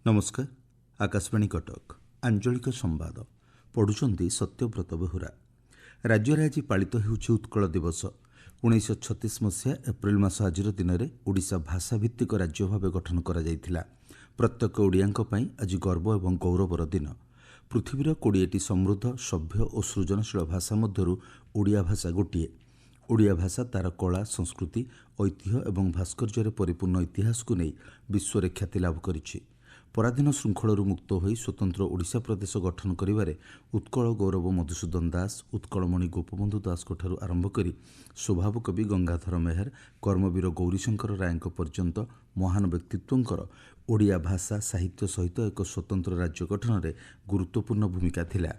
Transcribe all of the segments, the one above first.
नमस्कार। आकाशवाणी कटक आंचलिक संवाद पढ़ुचंदी सत्यव्रत बेहुरा। राज्य में आज पालित होउछि उत्कल दिवस। 1936 मसीहा एप्रिल मास आजिर दिन में ओडिशा भाषाभित्तिक राज्य भाव गठन करा जायथिला। प्रत्येक ओडियांक पई आज गर्व एवं गौरवर दिन। पृथ्वीर 20टी समृद्ध सभ्य और सृजनशील भाषा मध्यरु ओडिया भाषा गोटिए। ओडिया भाषा तार कला, संस्कृति, ऐतिह्य एवं भास्कर्य परिपूर्ण इतिहास को नहीं विश्व ख्याति लाभ करिछि। पराधीन श्रृंखलू मुक्त हो स्वतंत्र ओडिशा प्रदेश गठन करिबारे उत्कल गौरव मधुसूदन दास, उत्कलमणि गोपबंधु दास आरंभ करी स्वभाव कवि गंगाधर मेहर, कर्मवीर गौरीशंकर राय पर्यंत महान व्यक्तित्वंकर ओडिया भाषा साहित्य सहित एक स्वतंत्र राज्य गठन में गुरुत्वपूर्ण भूमिका थिला।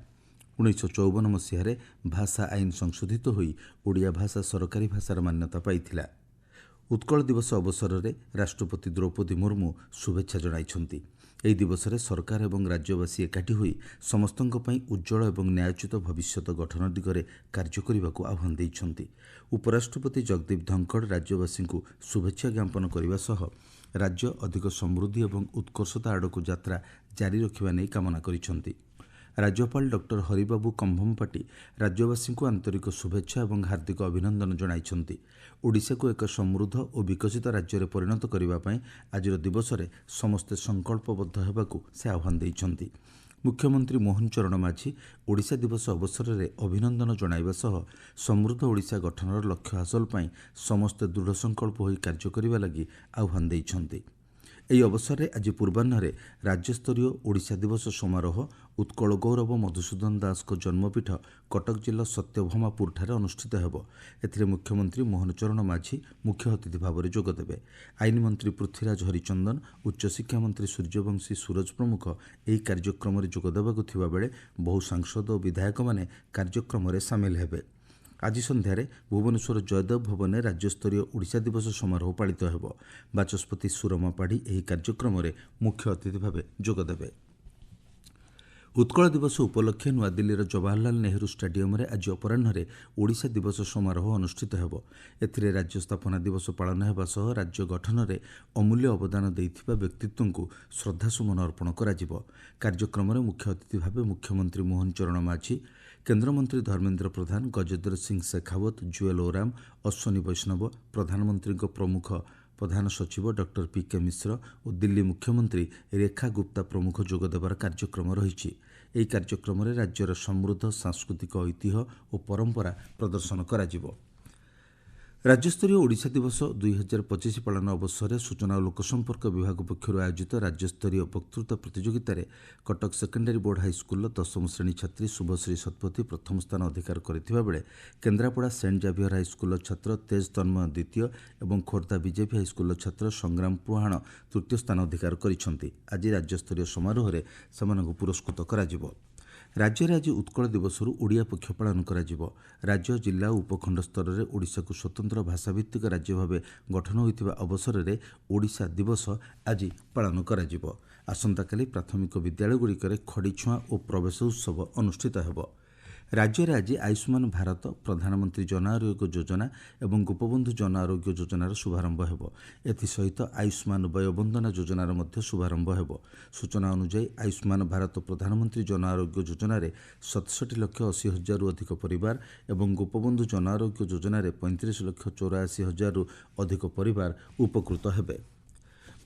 1954 मसीह भाषा आईन संशोधित होई ओडिया भाषा सरकारी भाषार मान्यता पाइथिला। उत्कल दिवस अवसर में राष्ट्रपति द्रौपदी मुर्मू शुभेच्छा जणाइछन्ति। ଏହି ଦିବସରେ ସରକାର ଏବଂ ରାଜ୍ୟବାସୀ ଏକାଠି ହୋଇ ସମସ୍ତଙ୍କ ପାଇଁ ଉଜ୍ଜଳ ଏବଂ ନ୍ୟାୟୋଚିତ ଭବିଷ୍ୟତ ଗଠନ ଦିଗରେ କାର୍ଯ୍ୟ କରିବାକୁ ଆହ୍ୱାନ ଦେଇଛନ୍ତି। ଉପରାଷ୍ଟ୍ରପତି ଜଗଦୀପ ଧଙ୍କଡ଼ ରାଜ୍ୟବାସୀଙ୍କୁ ଶୁଭେଚ୍ଛା ଜ୍ଞାପନ କରିବା ସହ ରାଜ୍ୟ ଅଧିକ ସମୃଦ୍ଧି ଏବଂ ଉତ୍କର୍ଷତା ଆଡ଼କୁ ଯାତ୍ରା ଜାରି ରଖିବା ନେଇ କାମନା କରିଛନ୍ତି। राज्यपाल डॉक्टर हरिबाबू कंभमपाटी राज्यवासी आंतरिक शुभेच्छा और हार्दिक अभिनंदन जणाइछन्ति। ओडिशा को एक समृद्ध और विकसित राज्य में परिणत करने आज दिवस में समस्ते संकल्पबद्ध होगाकू से आह्वान देइछन्ति। मुख्यमंत्री मोहन चरण माझी ओडिशा दिवस अवसर में अभिनंदन जणाइबा सह समृद्ध ओडिशा गठनर लक्ष्य हासिल पई समस्ते दृढ़ संकल्प होई कार्य करने लगी आह्वान देइछन्ति। ଏହି ଅବସରରେ ଆଜି ପୂର୍ବାହ୍ନରେ ରାଜ୍ୟସ୍ତରୀୟ ଓଡ଼ିଶା ଦିବସ ସମାରୋହ ଉତ୍କଳ ଗୌରବ ମଧୁସୂଦନ ଦାସଙ୍କ ଜନ୍ମପୀଠ କଟକ ଜିଲ୍ଲା ସତ୍ୟଭାମାପୁରଠାରେ ଅନୁଷ୍ଠିତ ହେବ। ଏଥିରେ ମୁଖ୍ୟମନ୍ତ୍ରୀ ମୋହନ ଚରଣ ମାଝୀ ମୁଖ୍ୟ ଅତିଥି ଭାବରେ ଯୋଗଦେବେ। ଆଇନମନ୍ତ୍ରୀ ପୃଥ୍ୱୀରାଜ ହରିଚନ୍ଦନ, ଉଚ୍ଚଶିକ୍ଷାମନ୍ତ୍ରୀ ସୂର୍ଯ୍ୟବଂଶୀ ସୁରଜ ପ୍ରମୁଖ ଏହି କାର୍ଯ୍ୟକ୍ରମରେ ଯୋଗଦେବାକୁ ଥିବାବେଳେ ବହୁ ସାଂସଦ ଓ ବିଧାୟକମାନେ କାର୍ଯ୍ୟକ୍ରମରେ ସାମିଲ ହେବେ। आज सन्धार भुवनेश्वर जयदेव भवन में राज्यस्तरीय ओडिशा दिवस समारोह पालित होब। बाचस्पति सुरमा पाढ़ी ଏହି କାର୍ଯ୍ୟକ୍ରମରେ मुख्य अतिथि भाव जोगदेवे। उत्कल दिवस उपलक्षे नुआदिल्लीर जवाहरलाल नेहरू स्टाडियम में आज अपराह्न ओडिशा दिवस समारोह अनुष्ठित होब। एथिरे राज्य स्थापना दिवस पालन होगा सह राज्य गठन में अमूल्य अवदान देइथिबा व्यक्तित्वଙ୍କୁ श्रद्धासुमन अर्पण कराजिब। कार्यक्रम में मुख्य अतिथि भाव मुख्यमंत्री मोहन चरण माझी, केन्द्रमंत्री धर्मेन्द्र प्रधान, गजेन्द्र सिंह शेखावत, जुएल ओराम, अश्वनी वैष्णव, प्रधानमंत्री प्रमुख प्रधान सचिव डॉक्टर पीके मिश्र और दिल्ली मुख्यमंत्री रेखा गुप्ता प्रमुख जोगदेवार कार्यक्रम रही। ଏହି କାର୍ଯ୍ୟକ୍ରମରେ ରାଜ୍ୟର ସମୃଦ୍ଧ ସାଂସ୍କୃତିକ ଐତିହ୍ୟ ଓ ପରମ୍ପରା ପ୍ରଦର୍ଶନ କରାଯିବ। ରାଜ୍ୟସ୍ତରୀୟ ଓଡ଼ିଶା ଦିବସ 2025 ପାଳନ ଅବସରରେ ସୂଚନା ଓ ଲୋକସମ୍ପର୍କ ବିଭାଗ ପକ୍ଷରୁ ଆୟୋଜିତ ରାଜ୍ୟସ୍ତରୀୟ ବକ୍ତୃତା ପ୍ରତିଯୋଗିତାରେ କଟକ ସେକେଣ୍ଡାରୀ ବୋର୍ଡ ହାଇସ୍କୁଲର 10ମ ଶ୍ରେଣୀ ଛାତ୍ରୀ ଶୁଭଶ୍ରୀ ଶତପଥୀ ପ୍ରଥମ ସ୍ଥାନ ଅଧିକାର କରିଥିବା ବେଳେ କେନ୍ଦ୍ରାପଡ଼ା ସେଣ୍ଟ ଜାଭିୟର ହାଇସ୍କୁଲର ଛାତ୍ର ତେଜ ତନ୍ମୟ ଦ୍ୱିତୀୟ ଏବଂ ଖୋର୍ଦ୍ଧା ବିଜେପି ହାଇସ୍କୁଲର ଛାତ୍ର ସଂଗ୍ରାମ ପୁହାଣ ତୃତୀୟ ସ୍ଥାନ ଅଧିକାର କରିଛନ୍ତି। ଆଜି ରାଜ୍ୟସ୍ତରୀୟ ସମାରୋହରେ ସେମାନଙ୍କୁ ପୁରସ୍କୃତ କରାଯିବ। राज्य में आज उत्कल दिवस ओडिया पक्ष पालन कराजिब। राज्य, जिला और उपखंड स्तर में ओडिशा को स्वतंत्र भाषाभित्तिक राज्य भाव गठन होइतिबा अवसर में ओडिशा दिवस आज पालन कराजिब। आसंताकाली प्राथमिक विद्यालयगुड़िकर खड़ीछुआं और प्रवेश उत्सव अनुष्ठित होब। राज्य में आज आयुष्मान भारत, प्रधानमंत्री जन आरोग्य योजना और गोपबंधु जन आरोग्य योजनार शुभारंभ होब। एसहित आयुष्मान वयोबंदना योजनार मध्य शुभारंभ होब। सूचना अनुसार आयुष्मान भारत प्रधानमंत्री जन आरोग्य योजन 67,80,000 अधिक परिवार और गोपबंधु जन आरोग्य योजन 35,84,000 अधिक परिवार उपकृत हेबे।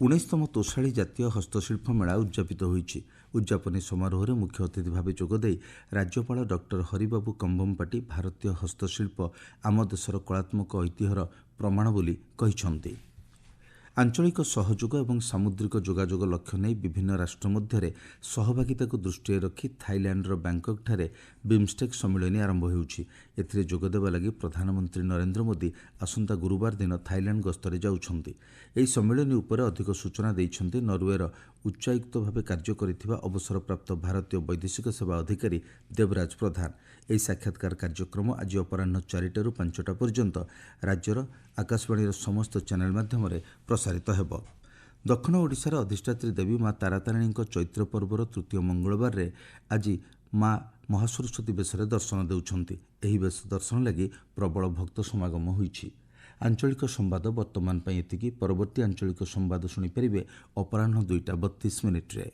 19तम तोषाली जातीय हस्तशिल्प मेला उद्यापित होइछि। उद्यापनी समारोह में मुख्य अतिथि भाव जोगदे राज्यपाल डॉक्टर हरिबाबू कंभमपाटी भारतीय हस्तशिल्प आम देशर कलात्मक ऐतिह्यर प्रमाण बोली कहिछन्ति। आंचलिक सहयोग और सामुद्रिक जोगाजोग लक्ष्य नहीं विभिन्न राष्ट्र मध्य सहभागिता को दृष्टि रखी थाईलैंडर बैंकक ठारे बिम्स्टेक सम्मेलन आरंभ होउछि। एथिरे जोगदेवा लगी प्रधानमंत्री नरेंद्र मोदी आसंता गुरुवार दिन थाईलैंड गस्तरे जाउछन्ति। एही सम्मेलन उपरे अधिक सूचना दैछन्ति नॉर्वेर उच्चायुक्त भाव कार्य करिथिबा अवसरप्राप्त भारतीय वैदेशिक सेवा अधिकारी देवराज प्रधान। ଏହି ସାକ୍ଷାତକାର କାର୍ଯ୍ୟକ୍ରମ ଆଜି ଅପରାହ୍ନ 4ଟାରୁ 5ଟା ପର୍ଯ୍ୟନ୍ତ ରାଜ୍ୟର ଆକାଶବାଣୀର ସମସ୍ତ ଚ୍ୟାନେଲ ମାଧ୍ୟମରେ ପ୍ରସାରିତ ହେବ। ଦକ୍ଷିଣ ଓଡ଼ିଶାର ଅଧିଷ୍ଠାତ୍ରୀ ଦେବୀ ମା ତାରାତାରିଣୀଙ୍କ ଚୈତ୍ର ପର୍ବର ତୃତୀୟ ମଙ୍ଗଳବାରରେ ଆଜି ମା ମହାସରସ୍ୱତୀ ବେଶରେ ଦର୍ଶନ ଦେଉଛନ୍ତି। ଏହି ବେଶ ଦର୍ଶନ ଲାଗି ପ୍ରବଳ ଭକ୍ତ ସମାଗମ ହୋଇଛି। ଆଞ୍ଚଳିକ ସମ୍ବାଦ ବର୍ତ୍ତମାନ ପାଇଁ ଏତିକି। ପରବର୍ତ୍ତୀ ଆଞ୍ଚଳିକ ସମ୍ବାଦ ଶୁଣିପାରିବେ ଅପରାହ୍ନ 2ଟା 32 ମିନିଟ୍ରେ।